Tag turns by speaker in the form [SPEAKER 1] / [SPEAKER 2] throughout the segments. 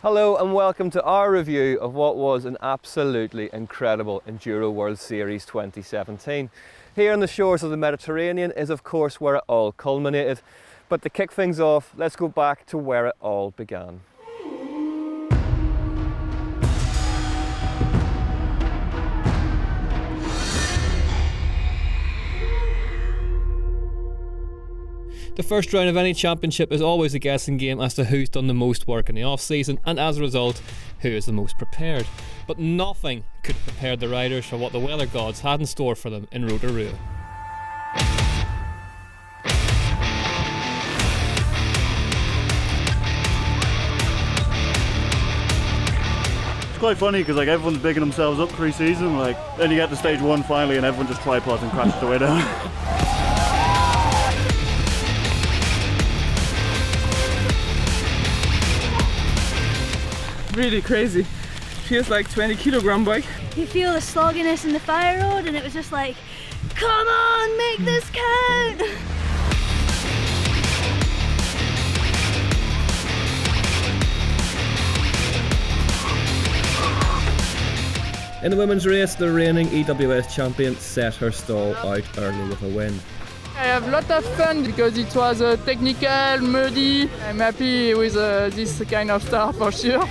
[SPEAKER 1] Hello and welcome to our review of what was an absolutely incredible Enduro World Series 2017. Here on the shores of the Mediterranean is of course where it all culminated, but to kick things off, let's go back to where it all began. The first round of any championship is always a guessing game as to who's done the most work in the off-season, and as a result, who is the most prepared. But nothing could have prepared the riders for what the weather gods had in store for them in Rotorua.
[SPEAKER 2] It's quite funny because everyone's bigging themselves up pre-season, then you get to stage one finally and everyone just tripods and crashes their way down.
[SPEAKER 3] Really crazy. Feels like 20-kilogram bike.
[SPEAKER 4] You feel the slogginess in the fire road and it was just like, come on, make this count!
[SPEAKER 1] In the women's race, the reigning EWS champion set her stall out early with a win.
[SPEAKER 3] I have a lot of fun because it was technical, muddy. I'm happy with this kind of start for sure.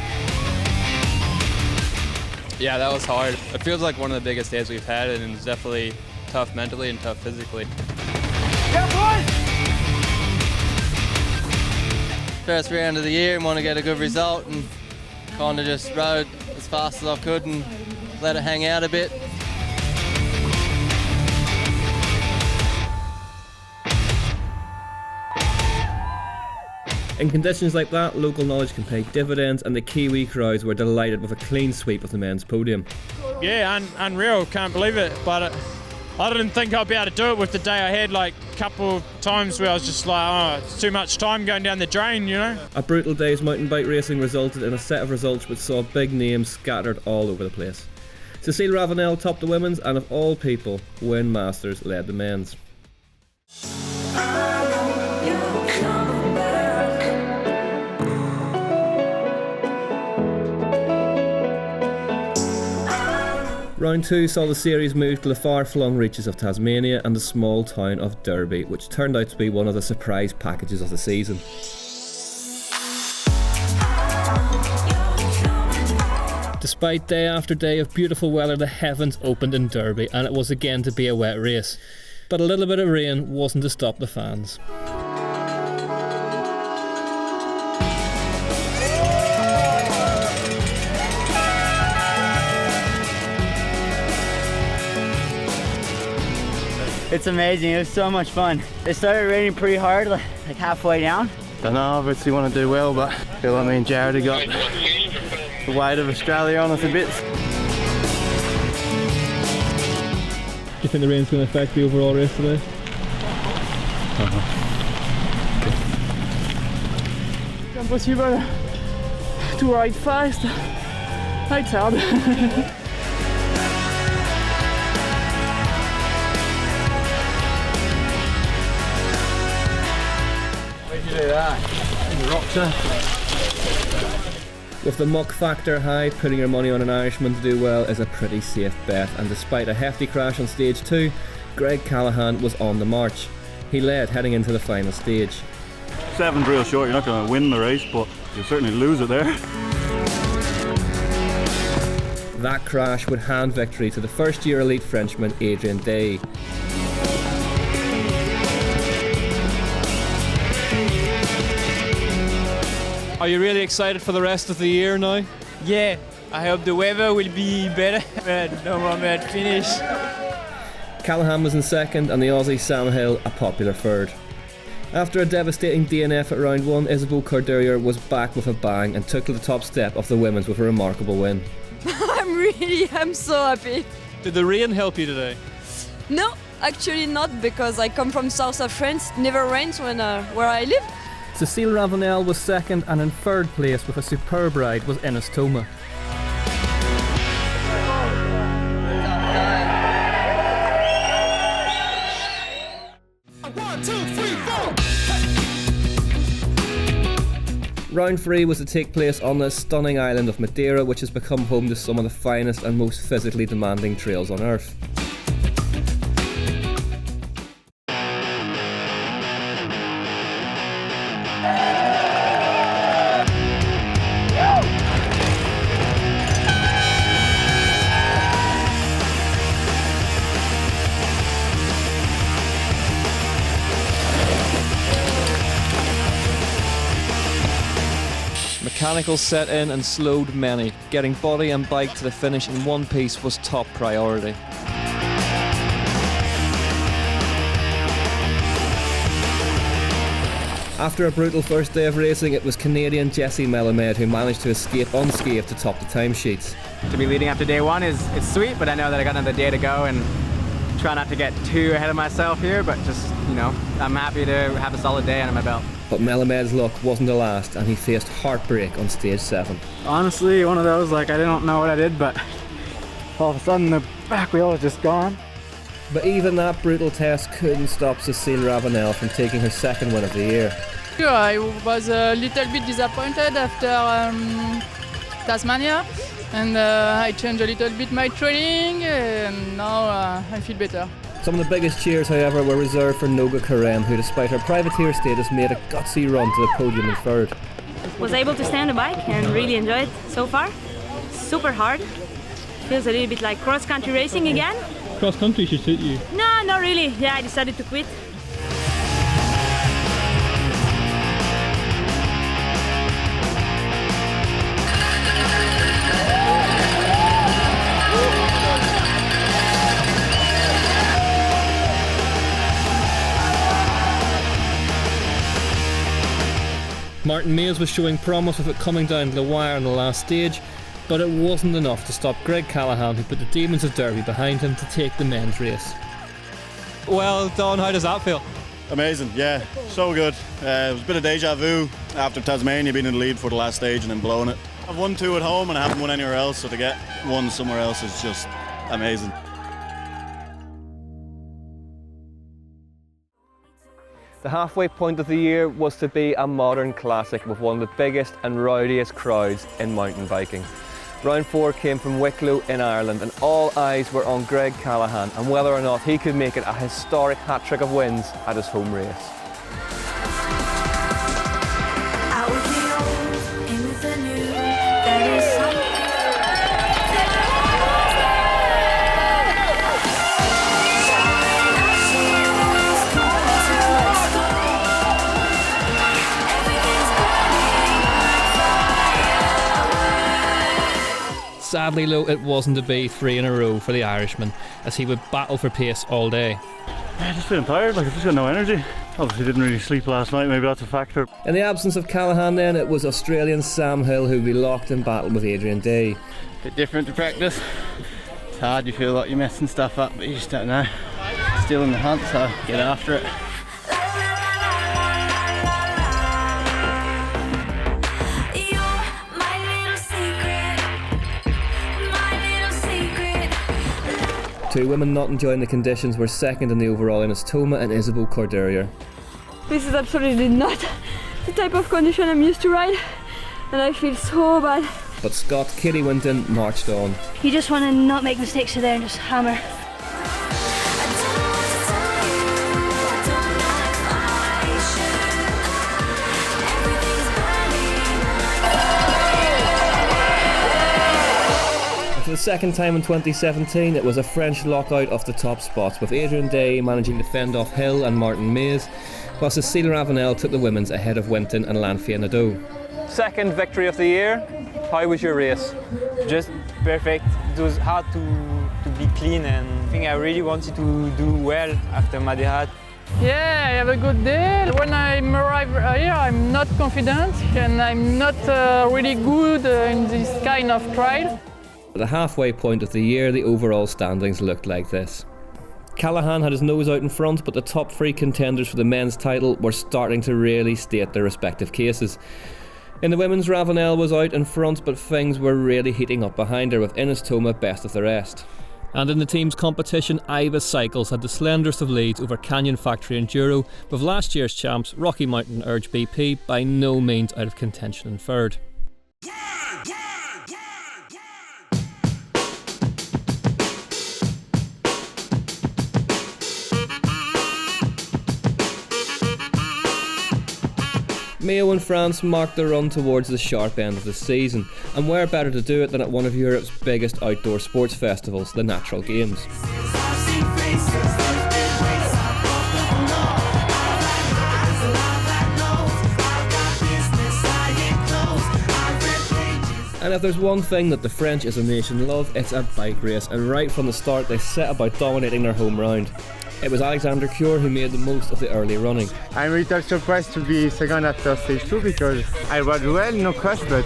[SPEAKER 5] Yeah, that was hard. It feels like one of the biggest days we've had, and it's definitely tough mentally and tough physically. First round of the year and want to get a good result, and kind of just rode as fast as I could and let it hang out a bit.
[SPEAKER 1] In conditions like that, local knowledge can pay dividends, and the Kiwi crowds were delighted with a clean sweep of the men's podium.
[SPEAKER 6] Yeah, unreal, can't believe it, but I didn't think I'd be able to do it with the day I had, a couple of times where I was just like, oh, it's too much time going down the drain, you know?
[SPEAKER 1] A brutal day's mountain bike racing resulted in a set of results which saw big names scattered all over the place. Cecile Ravenel topped the women's, and of all people, Wayne Masters led the men's. Round 2 saw the series move to the far-flung reaches of Tasmania and the small town of Derby, which turned out to be one of the surprise packages of the season. Despite day after day of beautiful weather, the heavens opened in Derby and it was again to be a wet race. But a little bit of rain wasn't to stop the fans.
[SPEAKER 7] It's amazing, it was so much fun. It started raining pretty hard, like halfway down.
[SPEAKER 8] Don't know, obviously want to do well, but I feel like me and Jared have got the weight of Australia on us a bit.
[SPEAKER 1] Do you think the rain's going to affect the overall race today?
[SPEAKER 3] It's impossible to ride fast. It's hard.
[SPEAKER 1] With the muck factor high, putting your money on an Irishman to do well is a pretty safe bet, and despite a hefty crash on stage 2, Greg Callahan was on the march. He led heading into the final stage.
[SPEAKER 2] 7's real short, you're not going to win the race, but you'll certainly lose it there.
[SPEAKER 1] That crash would hand victory to the first-year elite Frenchman Adrien Day.
[SPEAKER 6] Are you really excited for the rest of the year now?
[SPEAKER 3] Yeah, I hope the weather will be better, but no more mad finish.
[SPEAKER 1] Callahan was in second and the Aussie Sam Hill a popular third. After a devastating DNF at round 1, Isabeau Corderia was back with a bang and took to the top step of the women's with a remarkable win.
[SPEAKER 9] I'm so happy.
[SPEAKER 6] Did the rain help you today?
[SPEAKER 9] No, actually not, because I come from south of France. Never rains where I live.
[SPEAKER 1] Cecile Ravenel was second, and in third place with a superb ride was Ines Toma. Round 3 was to take place on the stunning island of Madeira, which has become home to some of the finest and most physically demanding trails on earth. Mechanicals set in and slowed many. Getting body and bike to the finish in one piece was top priority. After a brutal first day of racing, it was Canadian Jesse Melamed who managed to escape unscathed to top the timesheets.
[SPEAKER 10] To be leading up to day one it's sweet, but I know that I got another day to go and try not to get too ahead of myself here, but just, you know, I'm happy to have a solid day under my belt.
[SPEAKER 1] But Melamed's luck wasn't the last, and he faced heartbreak on stage 7.
[SPEAKER 7] Honestly, one of those, like, I didn't know what I did, but all of a sudden the back wheel was just gone.
[SPEAKER 1] But even that brutal test couldn't stop Cécile Ravenel from taking her second win of the year.
[SPEAKER 3] I was a little bit disappointed after Tasmania, and I changed a little bit my training, and now I feel better.
[SPEAKER 1] Some of the biggest cheers, however, were reserved for Noga Karem, who despite her privateer status made a gutsy run to the podium in third.
[SPEAKER 4] Was able to stay on the bike and really enjoy it so far. Super hard. Feels a little bit like cross-country racing again.
[SPEAKER 6] Cross-country should suit you.
[SPEAKER 4] No, not really. Yeah, I decided to quit.
[SPEAKER 1] Martin Mays was showing promise of it coming down to the wire on the last stage, but it wasn't enough to stop Greg Callahan, who put the demons of Derby behind him, to take the men's race.
[SPEAKER 11] Well done, how does that feel?
[SPEAKER 2] Amazing, yeah, so good. It was a bit of deja vu after Tasmania being in the lead for the last stage and then blowing it. I've won 2 at home and I haven't won anywhere else, so to get one somewhere else is just amazing.
[SPEAKER 1] The halfway point of the year was to be a modern classic with one of the biggest and rowdiest crowds in mountain biking. Round 4 came from Wicklow in Ireland, and all eyes were on Greg Callahan and whether or not he could make it a historic hat-trick of wins at his home race. Sadly though, it wasn't to be 3 in a row for the Irishman, as he would battle for pace all day.
[SPEAKER 2] Yeah, just feeling tired, like I've just got no energy. Obviously didn't really sleep last night, maybe that's a factor.
[SPEAKER 1] In the absence of Callahan then, it was Australian Sam Hill who would be locked in battle with Adrian Day.
[SPEAKER 8] Bit different to practice. It's hard, you feel like you're messing stuff up, but you just don't know. Still in the hunt, so get after it.
[SPEAKER 1] Two women not enjoying the conditions were second in the overall in Toma and Isabeau Corderier.
[SPEAKER 4] This is absolutely not the type of condition I'm used to ride, and I feel so bad.
[SPEAKER 1] But Scot Katie Winton marched on.
[SPEAKER 4] You just want to not make mistakes so there and just hammer. For the second time in 2017, it was a French lockout of the top spots, with Adrian Day managing to fend off Hill and Martin Mays, while Cécile Ravenel took the women's ahead of Winton and Lanfia Nadeau. Second victory of the year. How was your race?
[SPEAKER 11] Just perfect. It was hard to be clean, and I think I really wanted to do well after Madeira.
[SPEAKER 3] Yeah, I have a good day. When I arrive here, I'm not confident and I'm not really good in this kind of trial.
[SPEAKER 1] At the halfway point of the year, the overall standings looked like this. Callahan had his nose out in front, but the top 3 contenders for the men's title were starting to really state their respective cases. In the women's, Ravenel was out in front, but things were really heating up behind her, with Ines Toma best of the rest.
[SPEAKER 4] And in the team's competition, Ibis Cycles had the slenderest of leads over Canyon Factory Enduro, with last year's champs Rocky Mountain Urge BP by no means out of contention in third. Mayo and France marked the run towards the sharp end of the season, and where better to do it than at one of Europe's biggest outdoor sports festivals, the Natural Games. And if there's one thing that the French as a nation love, it's a bike race, and right from the start they set about dominating their home round. It was Alexander Cure who made the most of the early running.
[SPEAKER 7] I'm a little surprised to be second after stage 2 because I rode well, no crash, but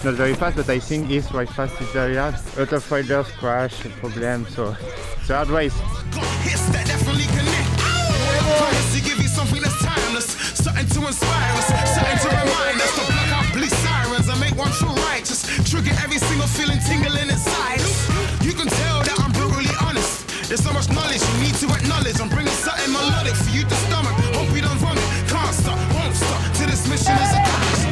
[SPEAKER 7] not very fast, but I think East ride fast is very hard. A lot of riders crash, problems, so it's a hard race.
[SPEAKER 12] Hits that definitely connect. Promise to give you something that's timeless, something to inspire us, something to remind us. To block out police sirens and make one feel righteous, trigger every single feeling tingling inside us. You can tell that I'm brutally honest. There's so much knowledge you need to acknowledge. I'm bringing something melodic for you to stomach. Hope you don't vomit. Can't stop, won't stop till this mission is accomplished.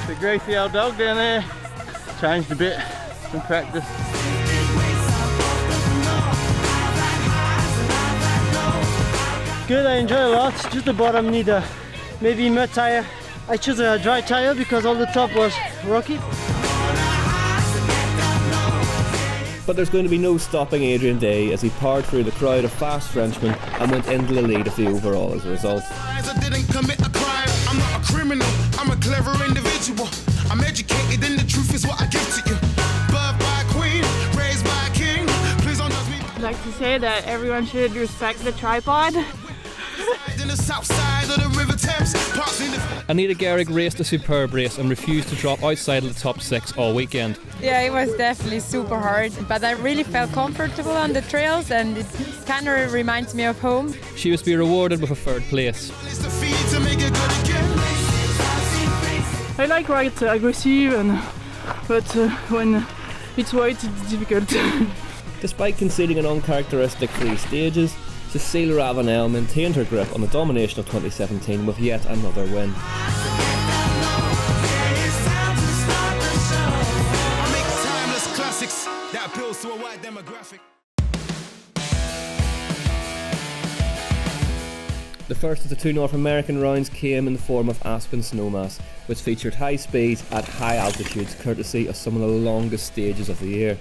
[SPEAKER 8] The Gracie old dog down there changed a bit from practice.
[SPEAKER 13] Good, I enjoy a lot. Just the bottom need a maybe mud tire. I chose a dry tire because all the top was rocky.
[SPEAKER 4] But there's going to be no stopping Adrian Day as he powered through the crowd of fast Frenchmen and went into the lead of the overall as a result.
[SPEAKER 12] I didn't commit a crime. I'm not a criminal. I'm a clever individual. I'm educated and the truth is what I give to you. Birthed by a queen, raised by a king. Please don't judge me.
[SPEAKER 14] I'd like to say that everyone should respect the tripod.
[SPEAKER 12] In the south side of the River Thames,
[SPEAKER 4] Anita Gehrig raced a superb race and refused to drop outside of the top 6 all weekend.
[SPEAKER 15] Yeah, it was definitely super hard, but I really felt comfortable on the trails and it kind of reminds me of home.
[SPEAKER 4] She was to be rewarded with a third place.
[SPEAKER 14] I like ride aggressive, but when it's white it's difficult.
[SPEAKER 4] Despite conceding an uncharacteristic 3 stages, Cécile Ravenel maintained her grip on the domination of 2017 with yet another win. The first of the 2 North American rounds came in the form of Aspen Snowmass, which featured high speeds at high altitudes courtesy of some of the longest stages of the year.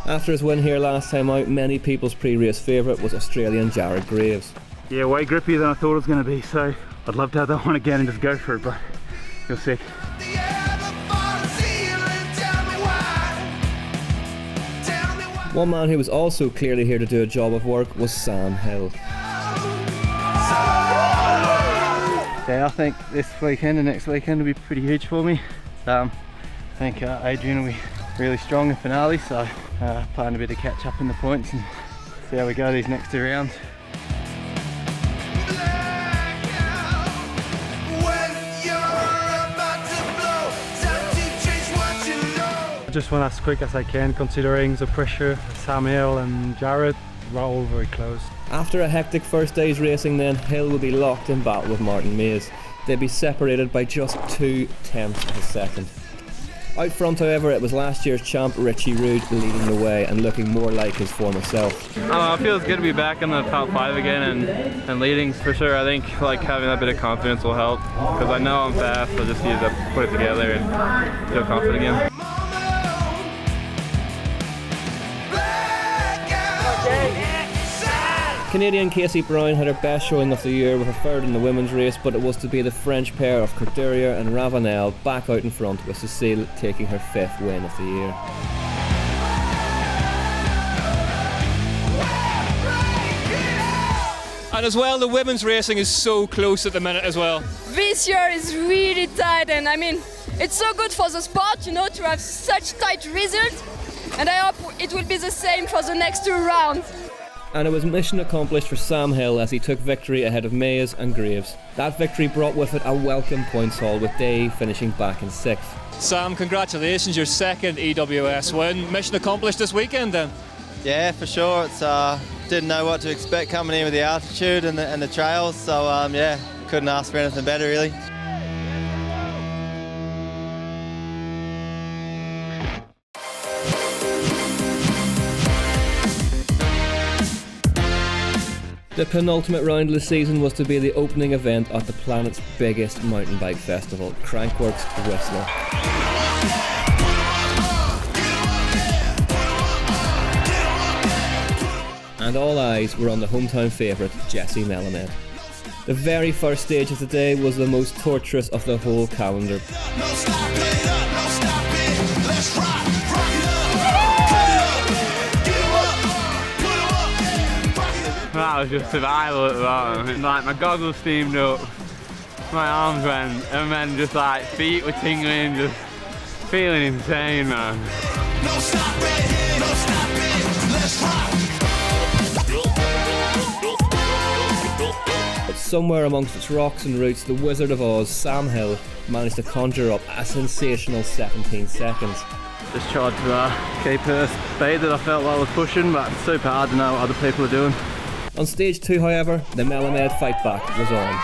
[SPEAKER 4] After his win here last time out, many people's pre-race favourite was Australian Jared Graves.
[SPEAKER 7] Yeah, way grippier than I thought it was going to be, so I'd love to have that one again and just go for it, but you'll see.
[SPEAKER 4] One man who was also clearly here to do a job of work was Sam Hill.
[SPEAKER 8] Yeah, I think this weekend and next weekend will be pretty huge for me. I think Adrian will be really strong in finale, so playing a bit of catch up in the points and see how we go these next 2 rounds.
[SPEAKER 7] I just went as quick as I can considering the pressure. Sam Hill and Jared were all very close.
[SPEAKER 4] After a hectic first day's racing then, Hill will be locked in battle with Martin Mays. They'd be separated by just 2/10 of a second. Out front, however, it was last year's champ Richie Rude leading the way and looking more like his former self.
[SPEAKER 16] It feels good to be back in the top 5 again and leading for sure. I think having that bit of confidence will help because I know I'm fast, so just need to put it together and feel confident again.
[SPEAKER 4] Canadian Casey Brown had her best showing of the year with a third in the women's race, but it was to be the French pair of Couturier and Ravenel back out in front, with Cécile taking her 5th win of the year.
[SPEAKER 17] And as well, the women's racing is so close at the minute as well.
[SPEAKER 9] This year is really tight, and I mean, it's so good for the sport, you know, to have such tight results. And I hope it will be the same for the next 2 rounds.
[SPEAKER 4] And it was mission accomplished for Sam Hill as he took victory ahead of Mays and Graves. That victory brought with it a welcome points haul, with Day finishing back in 6th.
[SPEAKER 17] Sam, congratulations, your second EWS win. Mission accomplished this weekend then?
[SPEAKER 8] Yeah, for sure. It's didn't know what to expect coming in with the altitude and the trails, so yeah, couldn't ask for anything better really.
[SPEAKER 4] The penultimate round of the season was to be the opening event at the planet's biggest mountain bike festival, Crankworx Whistler. And all eyes were on the hometown favourite, Jessie Melamed. The very first stage of the day was the most torturous of the whole calendar.
[SPEAKER 16] That was just survival at the bottom. Like, my goggles steamed up, my arms went, and then just like feet were tingling, just feeling insane, man.
[SPEAKER 4] But somewhere amongst its rocks and roots, the Wizard of Oz, Sam Hill, managed to conjure up a sensational 17 seconds.
[SPEAKER 8] Just tried to keep a speed that I felt like I was pushing, but it's super hard to know what other people are doing.
[SPEAKER 4] On stage 2, however, the Melamed fight back was on.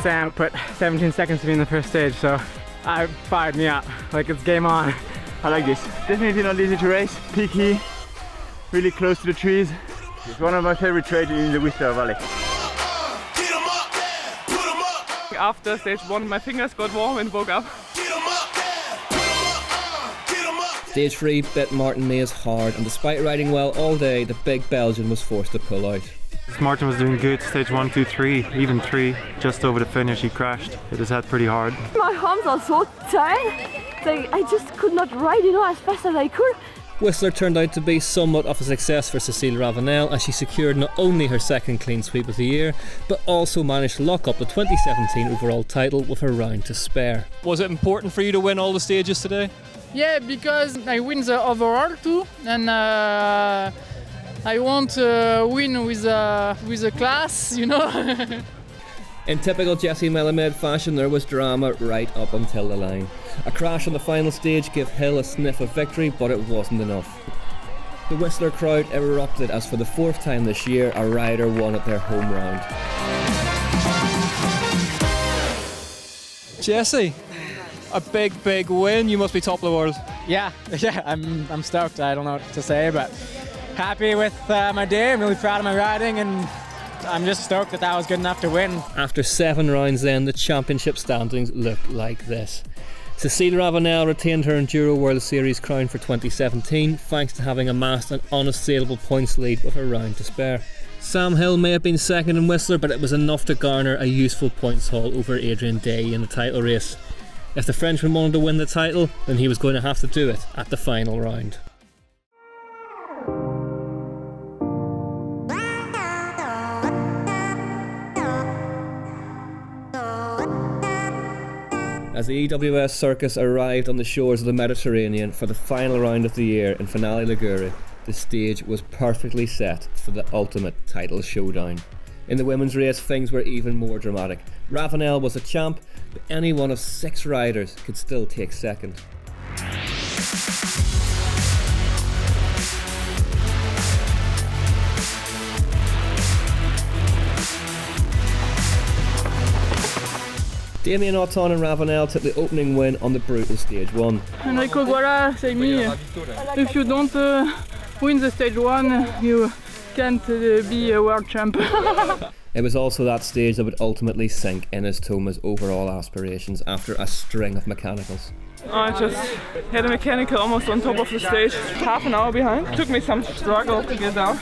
[SPEAKER 10] Sam put 17 seconds to be in the first stage, so I fired me up. Like, it's game on.
[SPEAKER 7] I like this. Definitely not easy to race. Peaky, really close to the trees. It's one of my favorite trails in the Whistler Valley.
[SPEAKER 16] After stage 1, my fingers got warm and woke up.
[SPEAKER 4] Stage 3 bit Martin Mays hard, and despite riding well all day, the big Belgian was forced to pull out.
[SPEAKER 18] Martin was doing good, stage 1, 2, 3, even 3, just over the finish he crashed. It was had pretty hard.
[SPEAKER 19] My arms are so tired, like I just could not ride, you know, as fast as I could.
[SPEAKER 4] Whistler turned out to be somewhat of a success for Cécile Ravenel, as she secured not only her second clean sweep of the year, but also managed to lock up the 2017 overall title with her round to spare.
[SPEAKER 17] Was it important for you to win all the stages today?
[SPEAKER 3] Yeah, because I win the overall too, and I want to win with a class, you know.
[SPEAKER 4] In typical Jessie Melamed fashion, there was drama right up until the line. A crash on the final stage gave Hill a sniff of victory, but it wasn't enough. The Whistler crowd erupted as for the 4th time this year, a rider won at their home round.
[SPEAKER 17] Jessie, a big win. You must be top of the world.
[SPEAKER 10] Yeah, I'm stoked. I don't know what to say, but happy with my day. I'm really proud of my riding, and I'm just stoked that was good enough to win.
[SPEAKER 4] After 7 rounds then, the championship standings looked like this. Cécile Ravenel retained her Enduro World Series crown for 2017 thanks to having amassed an unassailable points lead with a round to spare. Sam Hill may have been second in Whistler, but it was enough to garner a useful points haul over Adrian Day in the title race. If the Frenchman wanted to win the title, then he was going to have to do it at the final round. As the EWS circus arrived on the shores of the Mediterranean for the final round of the year in Finale Ligure, the stage was perfectly set for the ultimate title showdown. In the women's race, things were even more dramatic. Ravenel was a champ, but any one of 6 riders could still take second. Damien Autun and Ravenel took the opening win on the brutal stage 1.
[SPEAKER 14] Enrico Guara say me, if you don't win the stage 1, you can't be a world champ.
[SPEAKER 4] It was also that stage that would ultimately sink Ines Thoma's overall aspirations after a string of mechanicals.
[SPEAKER 20] I just had a mechanical almost on top of the stage, half an hour behind. It took me some struggle to get down.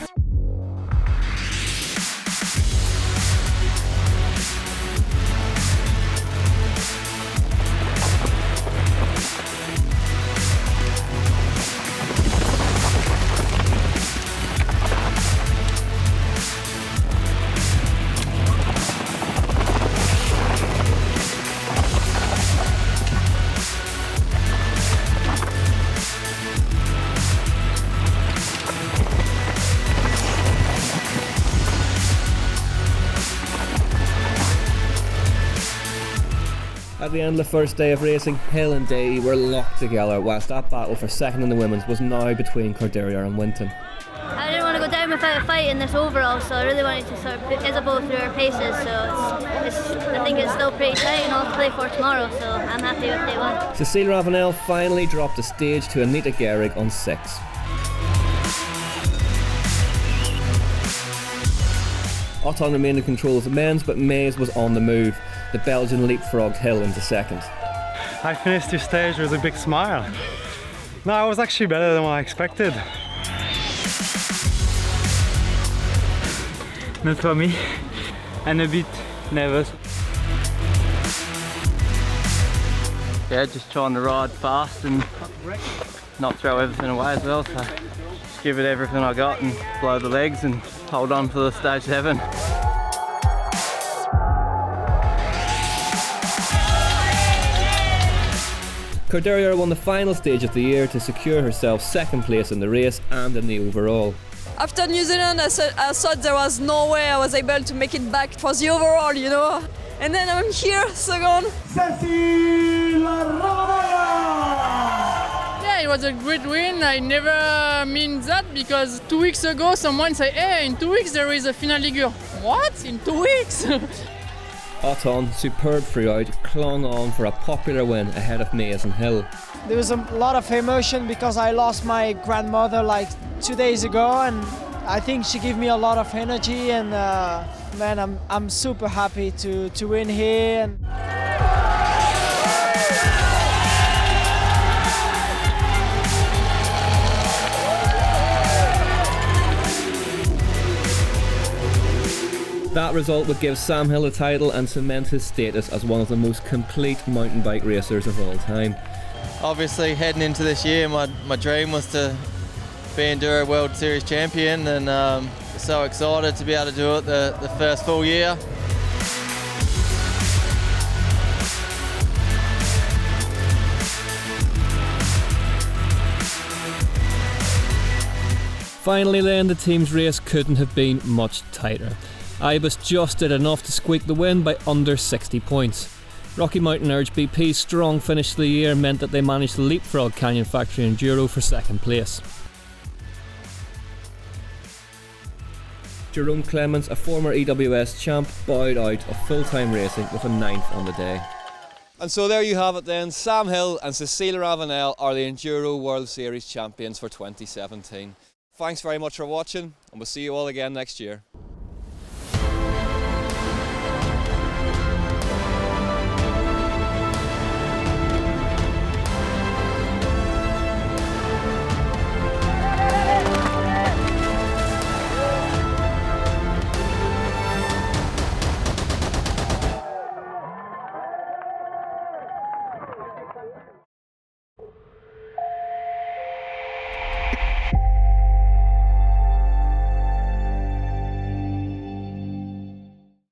[SPEAKER 4] At the end of the first day of racing, Hill and Day were locked together, whilst that battle for second in the women's was now between Cordelia and Winton.
[SPEAKER 21] I didn't want to go down without a fight in this overall, so I really wanted to sort of put Isabeau through her paces. So I think it's still pretty tight and all to play for tomorrow, so I'm happy with day one.
[SPEAKER 4] Cecilia Ravenel finally dropped the stage to Anita Gehrig on 6. Othon remained in control of the men's, but Mays was on the move. The Belgian leapfrogged Hill into second.
[SPEAKER 18] I finished this stage with a big smile. No, I was actually better than what I expected.
[SPEAKER 11] Not for me, and a bit nervous.
[SPEAKER 8] Yeah, just trying to ride fast and not throw everything away as well, so just give it everything I got and blow the legs and hold on for the stage 7.
[SPEAKER 4] Cordelia won the final stage of the year to secure herself second place in the race and in the overall.
[SPEAKER 9] After New Zealand, I thought there was no way I was able to make it back for the overall, you know. And then I'm here, second.
[SPEAKER 3] Yeah, it was a great win. I never mean that because 2 weeks ago someone said, hey, in 2 weeks there is a Finale Ligure. What? In 2 weeks?
[SPEAKER 4] Othon, superb throughout, clung on for a popular win ahead of Mays and Hill.
[SPEAKER 22] There was a lot of emotion because I lost my grandmother like 2 days ago, and I think she gave me a lot of energy, and man, I'm super happy to win here. And
[SPEAKER 4] that result would give Sam Hill the title and cement his status as one of the most complete mountain bike racers of all time.
[SPEAKER 5] Obviously, heading into this year, my dream was to be Enduro World Series champion, and so excited to be able to do it the first full year.
[SPEAKER 4] Finally then, the team's race couldn't have been much tighter. Ibis just did enough to squeak the win by under 60 points. Rocky Mountain Urge BP's strong finish to the year meant that they managed to leapfrog Canyon Factory Enduro for second place. Jerome Clements, a former EWS champ, bowed out of full-time racing with a 9th on the day.
[SPEAKER 1] And so there you have it then. Sam Hill and Cecilia Ravenel are the Enduro World Series champions for 2017. Thanks very much for watching, and we'll see you all again next year.